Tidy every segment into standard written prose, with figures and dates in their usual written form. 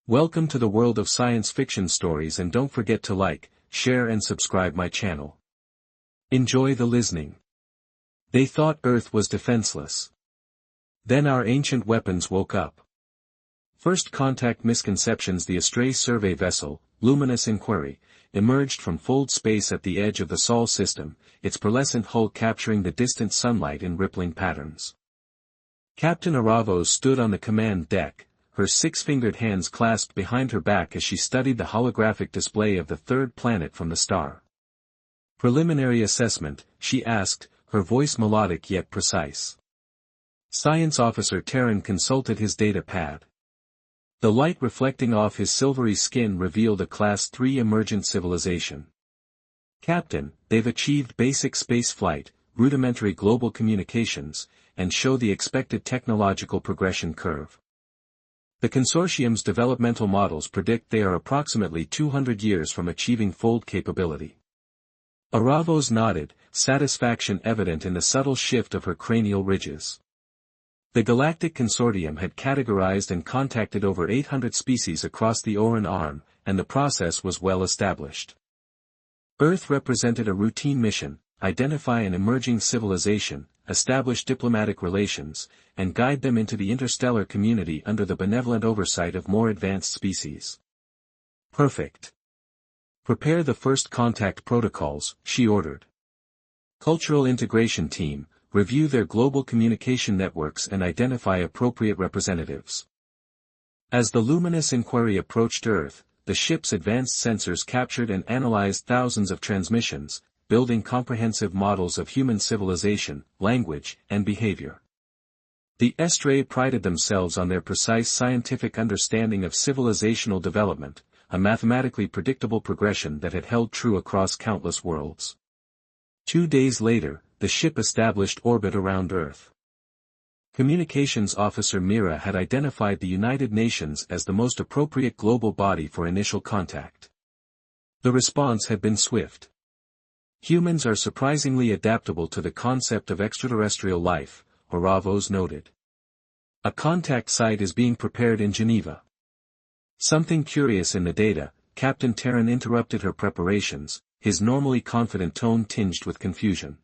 Welcome to the world of science fiction stories, and don't forget to like, share and subscribe my channel. Enjoy the listening. They thought Earth was defenseless. Then our ancient weapons woke up. First contact misconceptions. The Astray survey vessel, Luminous Inquiry, emerged from fold space at the edge of the Sol system, its pearlescent hull capturing the distant sunlight in rippling patterns. Captain Aravos stood on the command deck, her six-fingered hands clasped behind her back as she studied the holographic display of the third planet from the star. Preliminary assessment, she asked, her voice melodic yet precise. Science Officer Terran consulted his data pad. The light reflecting off his silvery skin revealed a Class 3 emergent civilization. Captain, they've achieved basic space flight, rudimentary global communications, and show the expected technological progression curve. The consortium's developmental models predict they are approximately 200 years from achieving fold capability. Aravos nodded, satisfaction evident in the subtle shift of her cranial ridges. The Galactic Consortium had categorized and contacted over 800 species across the Oran Arm, and the process was well established. Earth represented a routine mission: identify an emerging civilization, establish diplomatic relations, and guide them into the interstellar community under the benevolent oversight of more advanced species. Perfect. Prepare the first contact protocols, she ordered. Cultural Integration Team, review their global communication networks and identify appropriate representatives. As the Luminous Inquiry approached Earth, the ship's advanced sensors captured and analyzed thousands of transmissions, building comprehensive models of human civilization, language, and behavior. The Astray prided themselves on their precise scientific understanding of civilizational development, a mathematically predictable progression that had held true across countless worlds. 2 days later, the ship established orbit around Earth. Communications Officer Mira had identified the United Nations as the most appropriate global body for initial contact. The response had been swift. Humans are surprisingly adaptable to the concept of extraterrestrial life, Aravos noted. A contact site is being prepared in Geneva. Something curious in the data, Captain Terran interrupted her preparations, his normally confident tone tinged with confusion.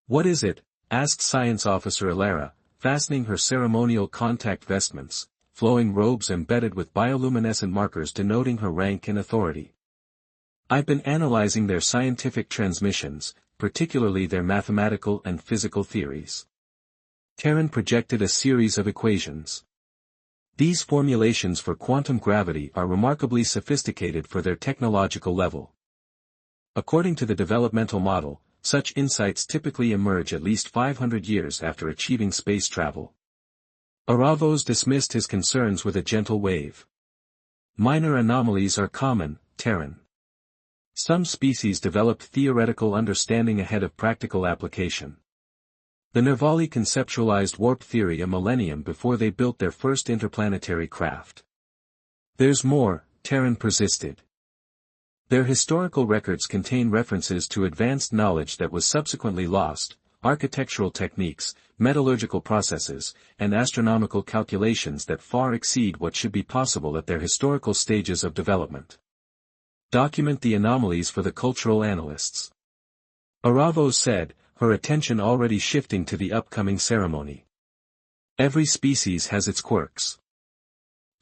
What is it? Asked Science Officer Alara, fastening her ceremonial contact vestments, flowing robes embedded with bioluminescent markers denoting her rank and authority. I've been analyzing their scientific transmissions, particularly their mathematical and physical theories. Terran projected a series of equations. These formulations for quantum gravity are remarkably sophisticated for their technological level. According to the developmental model, such insights typically emerge at least 500 years after achieving space travel. Aravos dismissed his concerns with a gentle wave. Minor anomalies are common, Terran. Some species developed theoretical understanding ahead of practical application. The Nervali conceptualized warp theory a millennium before they built their first interplanetary craft. There's more, Terran persisted. Their historical records contain references to advanced knowledge that was subsequently lost, architectural techniques, metallurgical processes, and astronomical calculations that far exceed what should be possible at their historical stages of development. Document the anomalies for the cultural analysts. Aravos said, her attention already shifting to the upcoming ceremony. Every species has its quirks.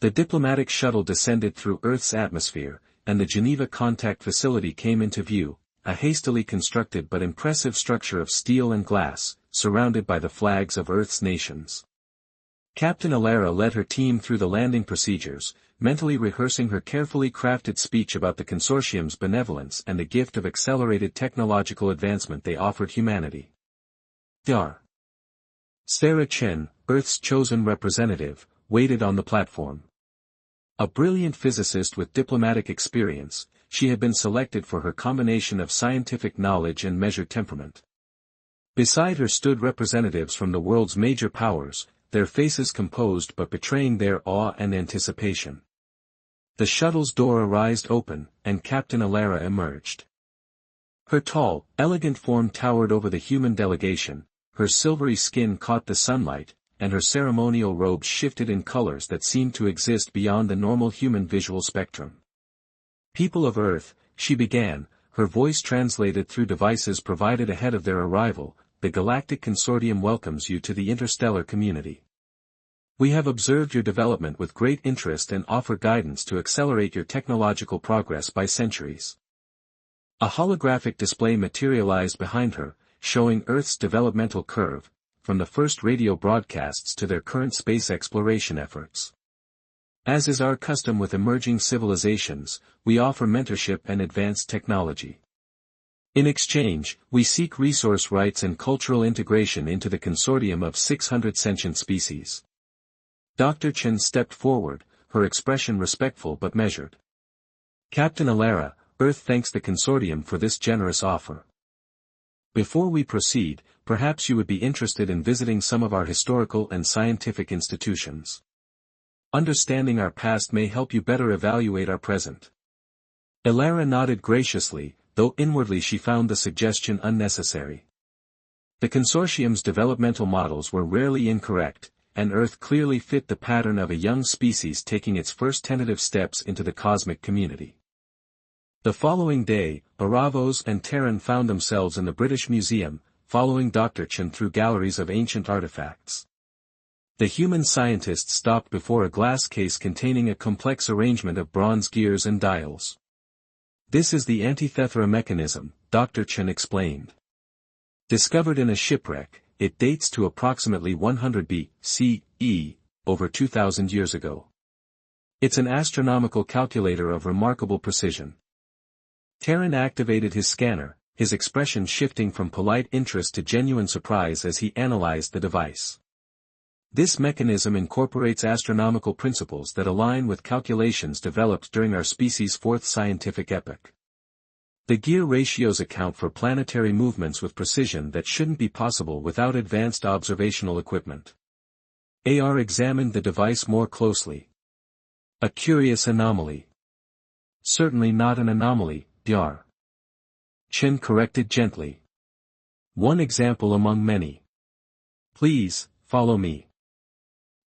The diplomatic shuttle descended through Earth's atmosphere, and the Geneva contact facility came into view, a hastily constructed but impressive structure of steel and glass, surrounded by the flags of Earth's nations. Captain Alara led her team through the landing procedures, mentally rehearsing her carefully crafted speech about the consortium's benevolence and the gift of accelerated technological advancement they offered humanity. Dar. Sarah Chen, Earth's chosen representative, waited on the platform. A brilliant physicist with diplomatic experience, she had been selected for her combination of scientific knowledge and measured temperament. Beside her stood representatives from the world's major powers, their faces composed but betraying their awe and anticipation. The shuttle's door arised open, and Captain Alara emerged. Her tall, elegant form towered over the human delegation, her silvery skin caught the sunlight, and her ceremonial robes shifted in colors that seemed to exist beyond the normal human visual spectrum. "People of Earth," she began, her voice translated through devices provided ahead of their arrival, "the Galactic Consortium welcomes you to the interstellar community. We have observed your development with great interest and offer guidance to accelerate your technological progress by centuries." A holographic display materialized behind her, showing Earth's developmental curve, from the first radio broadcasts to their current space exploration efforts. "As is our custom with emerging civilizations, we offer mentorship and advanced technology. In exchange, we seek resource rights and cultural integration into the consortium of 600 sentient species." Dr. Chen stepped forward, her expression respectful but measured. "Captain Alara, Earth thanks the consortium for this generous offer. Before we proceed, perhaps you would be interested in visiting some of our historical and scientific institutions. Understanding our past may help you better evaluate our present." Alara nodded graciously, though inwardly she found the suggestion unnecessary. The consortium's developmental models were rarely incorrect, and Earth clearly fit the pattern of a young species taking its first tentative steps into the cosmic community. The following day, Aravos and Terran found themselves in the British Museum, following Dr. Chen through galleries of ancient artifacts. The human scientists stopped before a glass case containing a complex arrangement of bronze gears and dials. "This is the antithethra mechanism," Dr. Chen explained. "Discovered in a shipwreck, it dates to approximately 100 B.C.E., over 2,000 years ago. It's an astronomical calculator of remarkable precision." Terran activated his scanner, his expression shifting from polite interest to genuine surprise as he analyzed the device. "This mechanism incorporates astronomical principles that align with calculations developed during our species' fourth scientific epoch. The gear ratios account for planetary movements with precision that shouldn't be possible without advanced observational equipment." AR examined the device more closely. "A curious anomaly." "Certainly not an anomaly, Dr. Chen corrected gently. "One example among many. Please, follow me."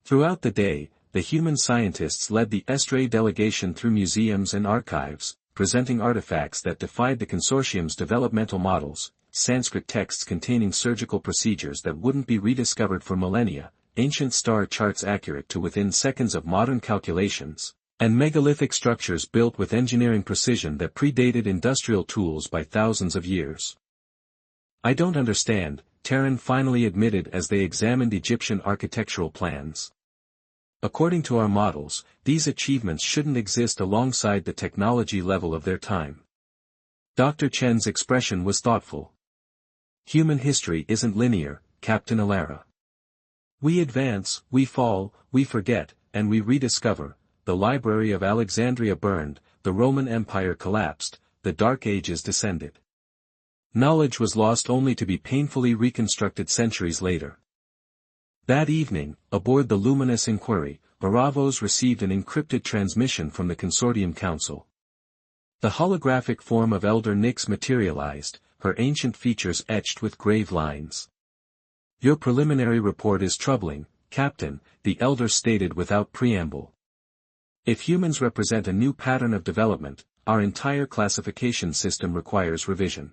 Throughout the day, the human scientists led the Estray delegation through museums and archives, presenting artifacts that defied the consortium's developmental models, Sanskrit texts containing surgical procedures that wouldn't be rediscovered for millennia, ancient star charts accurate to within seconds of modern calculations, and megalithic structures built with engineering precision that predated industrial tools by thousands of years. "I don't understand," Terran finally admitted as they examined Egyptian architectural plans. "According to our models, these achievements shouldn't exist alongside the technology level of their time." Dr. Chen's expression was thoughtful. "Human history isn't linear, Captain Alara. We advance, we fall, we forget, and we rediscover. The Library of Alexandria burned, the Roman Empire collapsed, the Dark Ages descended. Knowledge was lost only to be painfully reconstructed centuries later." That evening, aboard the luminous Inquiry, Aravos received an encrypted transmission from the Consortium Council. The holographic form of Elder Nyx materialized, her ancient features etched with grave lines. "Your preliminary report is troubling, Captain," the Elder stated without preamble. "If humans represent a new pattern of development, our entire classification system requires revision.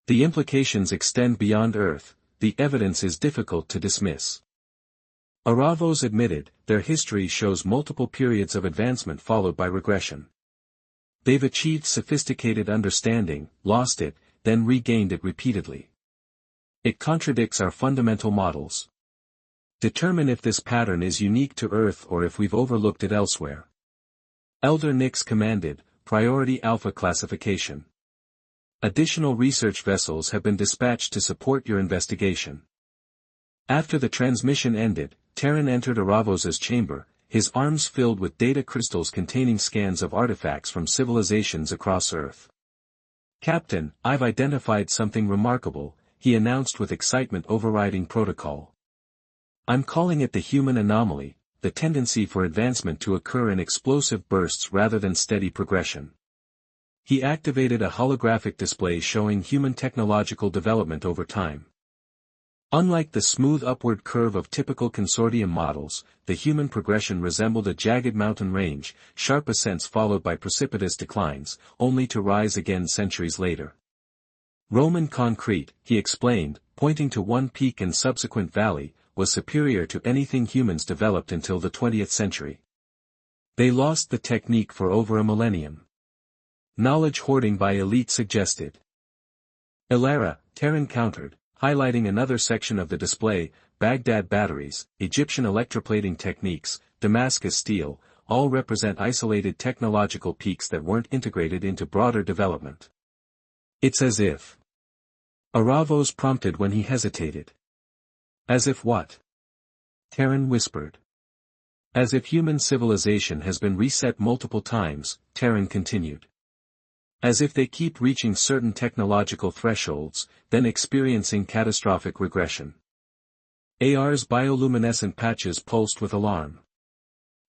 The implications extend beyond Earth, the evidence is difficult to dismiss." Aravos admitted, their history shows multiple periods of advancement followed by regression. They've achieved sophisticated understanding, lost it, then regained it repeatedly. It contradicts our fundamental models. Determine if this pattern is unique to Earth or if we've overlooked it elsewhere. Elder Nyx commanded, Priority Alpha Classification. Additional research vessels have been dispatched to support your investigation. After the transmission ended, Terran entered Aravos' chamber, his arms filled with data crystals containing scans of artifacts from civilizations across Earth. "Captain, I've identified something remarkable," he announced with excitement overriding protocol. "I'm calling it the human anomaly, the tendency for advancement to occur in explosive bursts rather than steady progression." He activated a holographic display showing human technological development over time. Unlike the smooth upward curve of typical consortium models, the human progression resembled a jagged mountain range, sharp ascents followed by precipitous declines, only to rise again centuries later. Roman concrete, he explained, pointing to one peak and subsequent valley, was superior to anything humans developed until the 20th century. They lost the technique for over a millennium. Knowledge hoarding by elite suggested. Ilara, Terran countered, highlighting another section of the display: Baghdad batteries, Egyptian electroplating techniques, Damascus steel, all represent isolated technological peaks that weren't integrated into broader development. It's as if. Aravos prompted when he hesitated. As if what? Terran whispered. As if human civilization has been reset multiple times, Terran continued. As if they keep reaching certain technological thresholds, then experiencing catastrophic regression. AR's bioluminescent patches pulsed with alarm.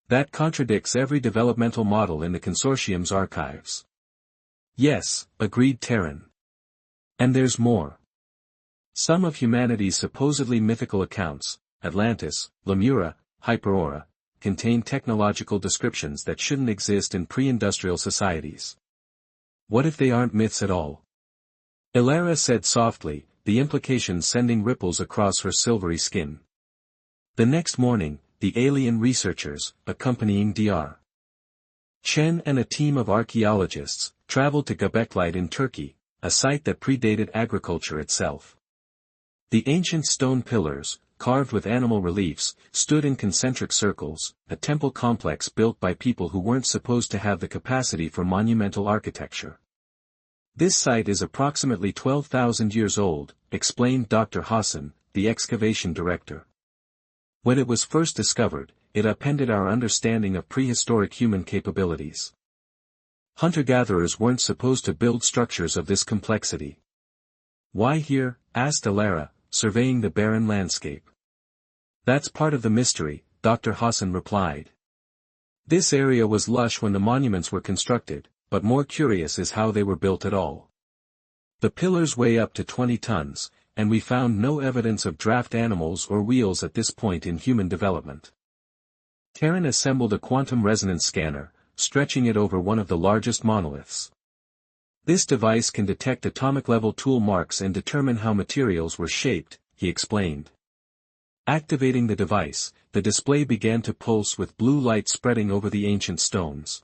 That contradicts every developmental model in the consortium's archives. Yes, agreed Terran. And there's more. Some of humanity's supposedly mythical accounts, Atlantis, Lemura, Hyperora, contain technological descriptions that shouldn't exist in pre-industrial societies. What if they aren't myths at all? Ilara said softly, the implications sending ripples across her silvery skin. The next morning, the alien researchers, accompanying Dr. Chen and a team of archaeologists, traveled to Göbekli in Turkey, a site that predated agriculture itself. The ancient stone pillars, carved with animal reliefs, stood in concentric circles, a temple complex built by people who weren't supposed to have the capacity for monumental architecture. This site is approximately 12,000 years old, explained Dr. Hassan, the excavation director. When it was first discovered, it upended our understanding of prehistoric human capabilities. Hunter-gatherers weren't supposed to build structures of this complexity. Why here? Asked Ilara, surveying the barren landscape. That's part of the mystery, Dr. Hassan replied. This area was lush when the monuments were constructed, but more curious is how they were built at all. The pillars weigh up to 20 tons, and we found no evidence of draft animals or wheels at this point in human development. Terran assembled a quantum resonance scanner, stretching it over one of the largest monoliths. This device can detect atomic-level tool marks and determine how materials were shaped, he explained. Activating the device, the display began to pulse with blue light spreading over the ancient stones.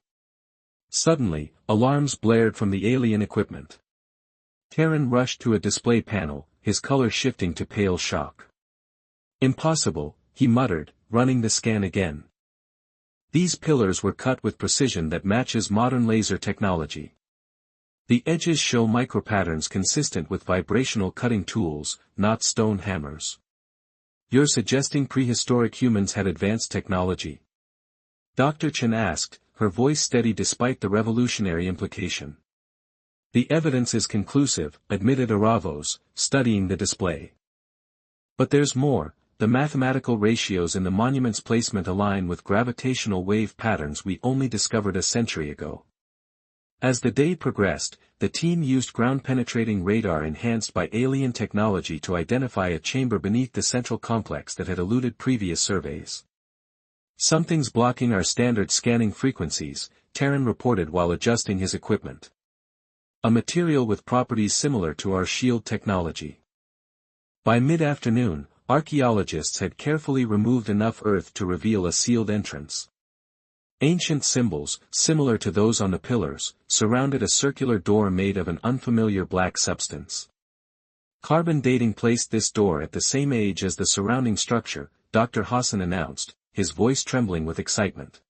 Suddenly, alarms blared from the alien equipment. Terran rushed to a display panel, his color shifting to pale shock. Impossible, he muttered, running the scan again. These pillars were cut with precision that matches modern laser technology. The edges show micropatterns consistent with vibrational cutting tools, not stone hammers. You're suggesting prehistoric humans had advanced technology? Dr. Chen asked, her voice steady despite the revolutionary implication. The evidence is conclusive, admitted Aravos, studying the display. But there's more. The mathematical ratios in the monument's placement align with gravitational wave patterns we only discovered a century ago. As the day progressed, the team used ground-penetrating radar enhanced by alien technology to identify a chamber beneath the central complex that had eluded previous surveys. Something's blocking our standard scanning frequencies, Terran reported while adjusting his equipment. A material with properties similar to our shield technology. By mid-afternoon, archaeologists had carefully removed enough earth to reveal a sealed entrance. Ancient symbols, similar to those on the pillars, surrounded a circular door made of an unfamiliar black substance. Carbon dating placed this door at the same age as the surrounding structure, Dr. Hassan announced, his voice trembling with excitement.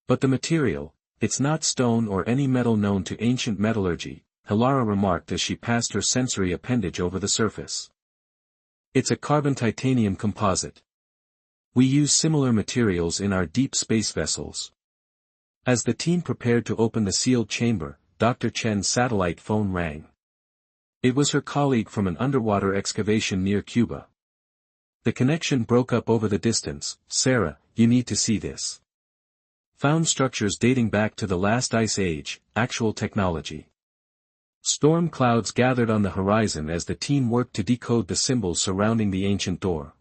But the material, it's not stone or any metal known to ancient metallurgy, Ilara remarked as she passed her sensory appendage over the surface. It's a carbon-titanium composite. We use similar materials in our deep space vessels. As the team prepared to open the sealed chamber, Dr. Chen's satellite phone rang. It was her colleague from an underwater excavation near Cuba. The connection broke up over the distance. Sarah, you need to see this. Found structures dating back to the last ice age, actual technology. Storm clouds gathered on the horizon as the team worked to decode the symbols surrounding the ancient door.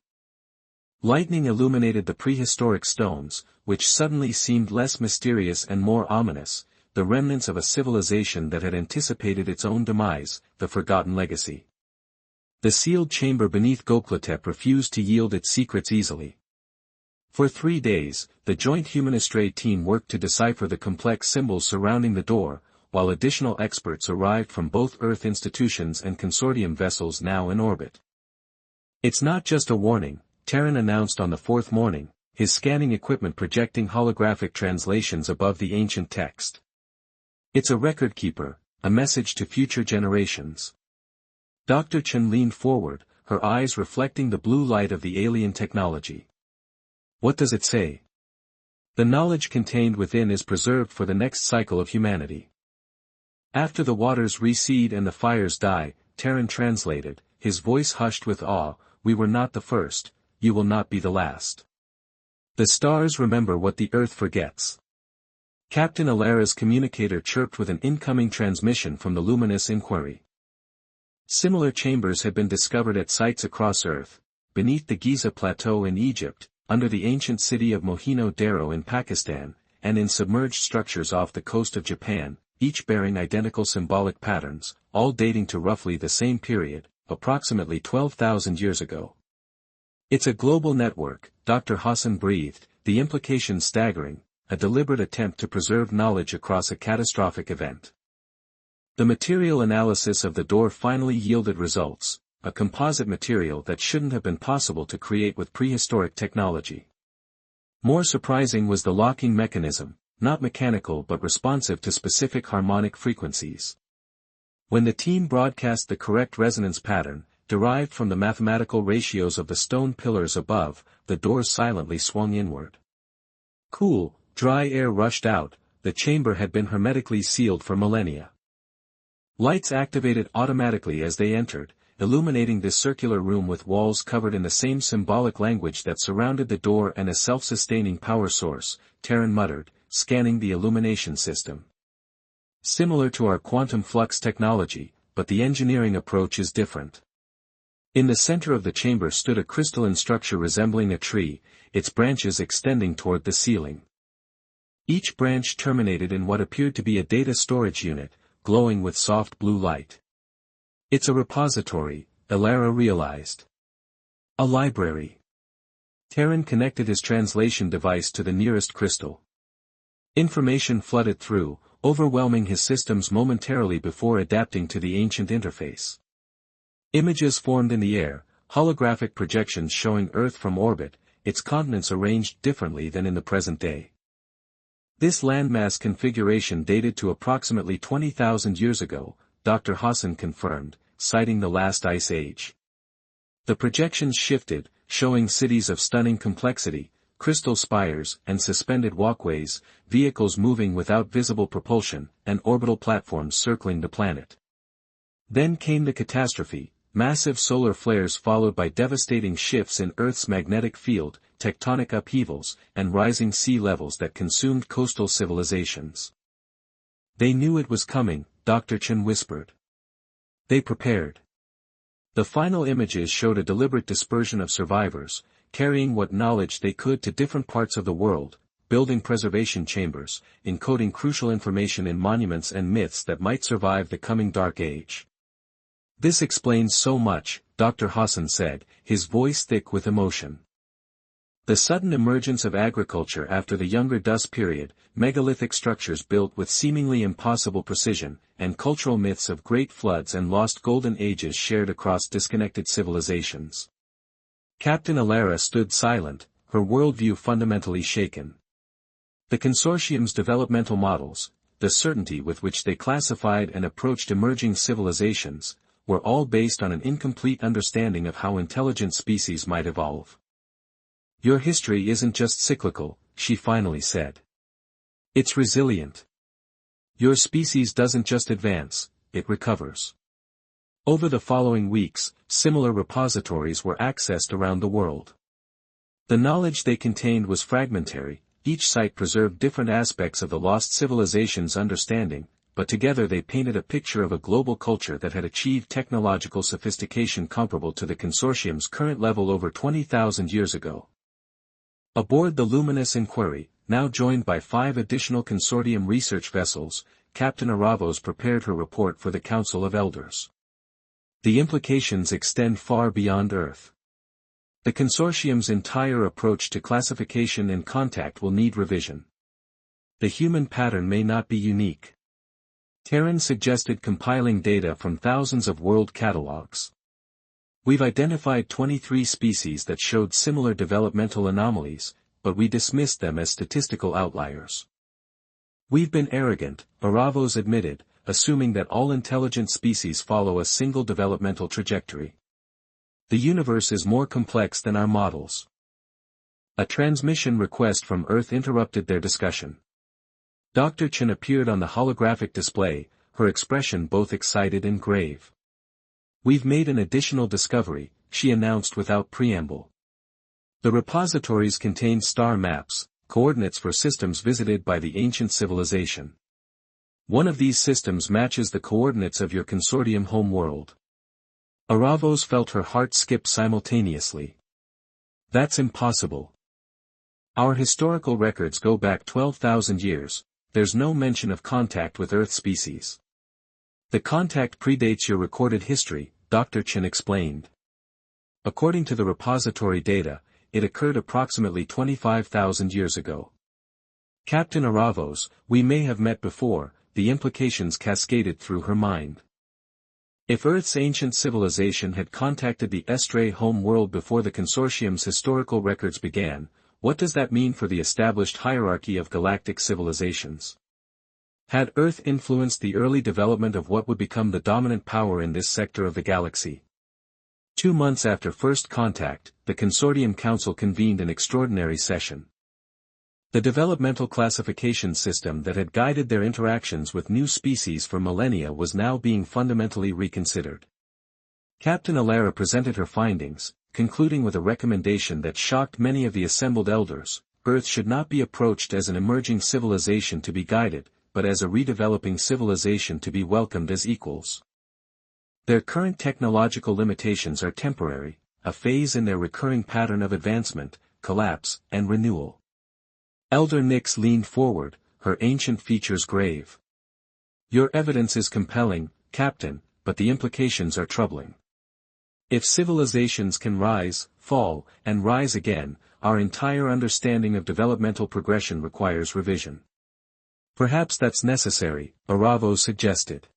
Lightning illuminated the prehistoric stones, which suddenly seemed less mysterious and more ominous, the remnants of a civilization that had anticipated its own demise, the forgotten legacy. The sealed chamber beneath Gökletep refused to yield its secrets easily. For 3 days, the joint Human-Astray team worked to decipher the complex symbols surrounding the door, while additional experts arrived from both Earth institutions and consortium vessels now in orbit. "It's not just a warning," Terran announced on the 4th morning, his scanning equipment projecting holographic translations above the ancient text. "It's a record keeper, a message to future generations." Dr. Chen leaned forward, her eyes reflecting the blue light of the alien technology. "What does it say?" "The knowledge contained within is preserved for the next cycle of humanity. After the waters recede and the fires die," Terran translated, his voice hushed with awe, "we were not the first, you will not be the last. The stars remember what the earth forgets." Captain Alara's communicator chirped with an incoming transmission from the luminous inquiry. Similar chambers had been discovered at sites across Earth, beneath the Giza Plateau in Egypt, under the ancient city of Mohenjo-Daro in Pakistan, and in submerged structures off the coast of Japan, each bearing identical symbolic patterns, all dating to roughly the same period, approximately 12,000 years ago. "It's a global network," Dr. Hassan breathed, the implications staggering, a deliberate attempt to preserve knowledge across a catastrophic event. The material analysis of the door finally yielded results, a composite material that shouldn't have been possible to create with prehistoric technology. More surprising was the locking mechanism, not mechanical but responsive to specific harmonic frequencies. When the team broadcast the correct resonance pattern, derived from the mathematical ratios of the stone pillars above, the doors silently swung inward. Cool, dry air rushed out, the chamber had been hermetically sealed for millennia. Lights activated automatically as they entered, illuminating this circular room with walls covered in the same symbolic language that surrounded the door and a self-sustaining power source, Terran muttered, scanning the illumination system. "Similar to our quantum flux technology, but the engineering approach is different." In the center of the chamber stood a crystalline structure resembling a tree, its branches extending toward the ceiling. Each branch terminated in what appeared to be a data storage unit, glowing with soft blue light. "It's a repository," Alara realized. "A library." Terran connected his translation device to the nearest crystal. Information flooded through, overwhelming his systems momentarily before adapting to the ancient interface. Images formed in the air, holographic projections showing Earth from orbit, its continents arranged differently than in the present day. This landmass configuration dated to approximately 20,000 years ago, Dr. Hassan confirmed, citing the last ice age. The projections shifted, showing cities of stunning complexity, crystal spires and suspended walkways, vehicles moving without visible propulsion, and orbital platforms circling the planet. Then came the catastrophe. Massive solar flares followed by devastating shifts in Earth's magnetic field, tectonic upheavals, and rising sea levels that consumed coastal civilizations. "They knew it was coming," Dr. Chen whispered. "They prepared." The final images showed a deliberate dispersion of survivors, carrying what knowledge they could to different parts of the world, building preservation chambers, encoding crucial information in monuments and myths that might survive the coming Dark Age. "This explains so much," Dr. Hassan said, his voice thick with emotion. The sudden emergence of agriculture after the Younger Dust period, megalithic structures built with seemingly impossible precision, and cultural myths of great floods and lost golden ages shared across disconnected civilizations. Captain Alara stood silent, her worldview fundamentally shaken. The consortium's developmental models, the certainty with which they classified and approached emerging civilizations, were all based on an incomplete understanding of how intelligent species might evolve. "Your history isn't just cyclical," she finally said. "It's resilient. Your species doesn't just advance, it recovers." Over the following weeks, similar repositories were accessed around the world. The knowledge they contained was fragmentary, each site preserved different aspects of the lost civilization's understanding, but together they painted a picture of a global culture that had achieved technological sophistication comparable to the consortium's current level over 20,000 years ago. Aboard the luminous Inquiry, now joined by 5 additional consortium research vessels, Captain Aravos prepared her report for the Council of Elders. The implications extend far beyond Earth. The consortium's entire approach to classification and contact will need revision. The human pattern may not be unique. Terran suggested compiling data from thousands of world catalogs. We've identified 23 species that showed similar developmental anomalies, but we dismissed them as statistical outliers. We've been arrogant, Aravos admitted, assuming that all intelligent species follow a single developmental trajectory. The universe is more complex than our models. A transmission request from Earth interrupted their discussion. Dr. Chen appeared on the holographic display, her expression both excited and grave. We've made an additional discovery, she announced without preamble. The repositories contain star maps, coordinates for systems visited by the ancient civilization. One of these systems matches the coordinates of your consortium home world. Aravos felt her heart skip simultaneously. That's impossible. Our historical records go back 12,000 years, there's no mention of contact with Earth species. The contact predates your recorded history, Dr. Chen explained. According to the repository data, it occurred approximately 25,000 years ago. Captain Aravos, we may have met before, the implications cascaded through her mind. If Earth's ancient civilization had contacted the Estray home world before the consortium's historical records began, what does that mean for the established hierarchy of galactic civilizations? Had Earth influenced the early development of what would become the dominant power in this sector of the galaxy? 2 months after first contact, the Consortium Council convened an extraordinary session. The developmental classification system that had guided their interactions with new species for millennia was now being fundamentally reconsidered. Captain Alara presented her findings, concluding with a recommendation that shocked many of the assembled elders: Earth should not be approached as an emerging civilization to be guided, but as a redeveloping civilization to be welcomed as equals. Their current technological limitations are temporary, a phase in their recurring pattern of advancement, collapse, and renewal. Elder Nyx leaned forward, her ancient features grave. Your evidence is compelling, Captain, but the implications are troubling. If civilizations can rise, fall, and rise again, our entire understanding of developmental progression requires revision. Perhaps that's necessary, Aravos suggested.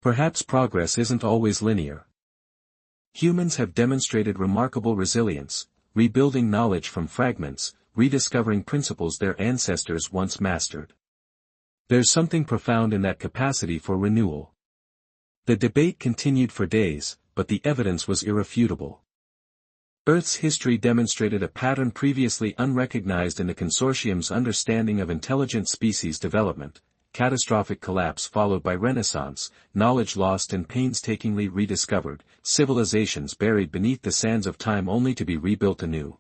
Perhaps progress isn't always linear. Humans have demonstrated remarkable resilience, rebuilding knowledge from fragments, rediscovering principles their ancestors once mastered. There's something profound in that capacity for renewal. The debate continued for days, but the evidence was irrefutable. Earth's history demonstrated a pattern previously unrecognized in the consortium's understanding of intelligent species development: catastrophic collapse followed by renaissance, knowledge lost and painstakingly rediscovered, civilizations buried beneath the sands of time only to be rebuilt anew.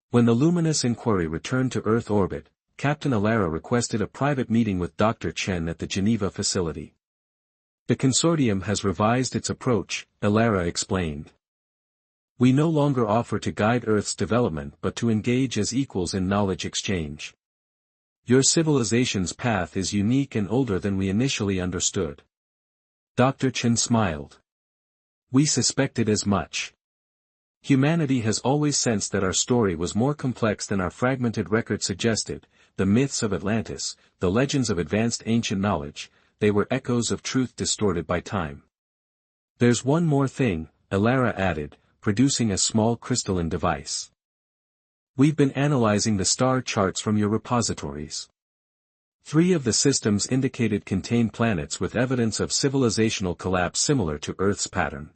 When the luminous Inquiry returned to Earth orbit, Captain Alara requested a private meeting with Dr. Chen at the Geneva facility. The consortium has revised its approach, Alara explained. We no longer offer to guide Earth's development but to engage as equals in knowledge exchange. Your civilization's path is unique and older than we initially understood. Dr. Chen smiled. We suspected as much. Humanity has always sensed that our story was more complex than our fragmented record suggested: the myths of Atlantis, the legends of advanced ancient knowledge, they were echoes of truth distorted by time. There's one more thing, Alara added, producing a small crystalline device. We've been analyzing the star charts from your repositories. 3 of the systems indicated contain planets with evidence of civilizational collapse similar to Earth's pattern.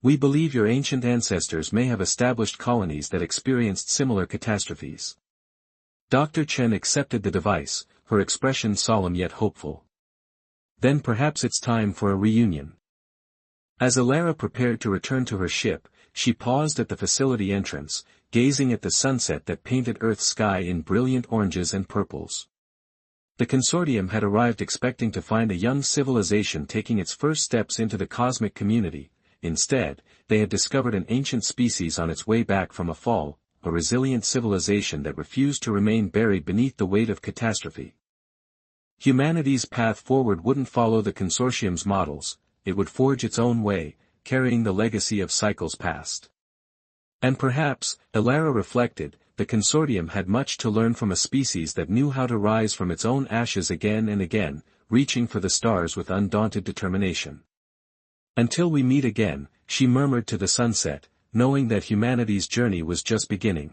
We believe your ancient ancestors may have established colonies that experienced similar catastrophes. Dr. Chen accepted the device, her expression solemn yet hopeful. Then perhaps it's time for a reunion. As Alara prepared to return to her ship, she paused at the facility entrance, gazing at the sunset that painted Earth's sky in brilliant oranges and purples. The consortium had arrived expecting to find a young civilization taking its first steps into the cosmic community. Instead, they had discovered an ancient species on its way back from a fall, a resilient civilization that refused to remain buried beneath the weight of catastrophe. Humanity's path forward wouldn't follow the consortium's models, it would forge its own way, carrying the legacy of cycles past. And perhaps, Elara reflected, the consortium had much to learn from a species that knew how to rise from its own ashes again and again, reaching for the stars with undaunted determination. Until we meet again, she murmured to the sunset, knowing that humanity's journey was just beginning.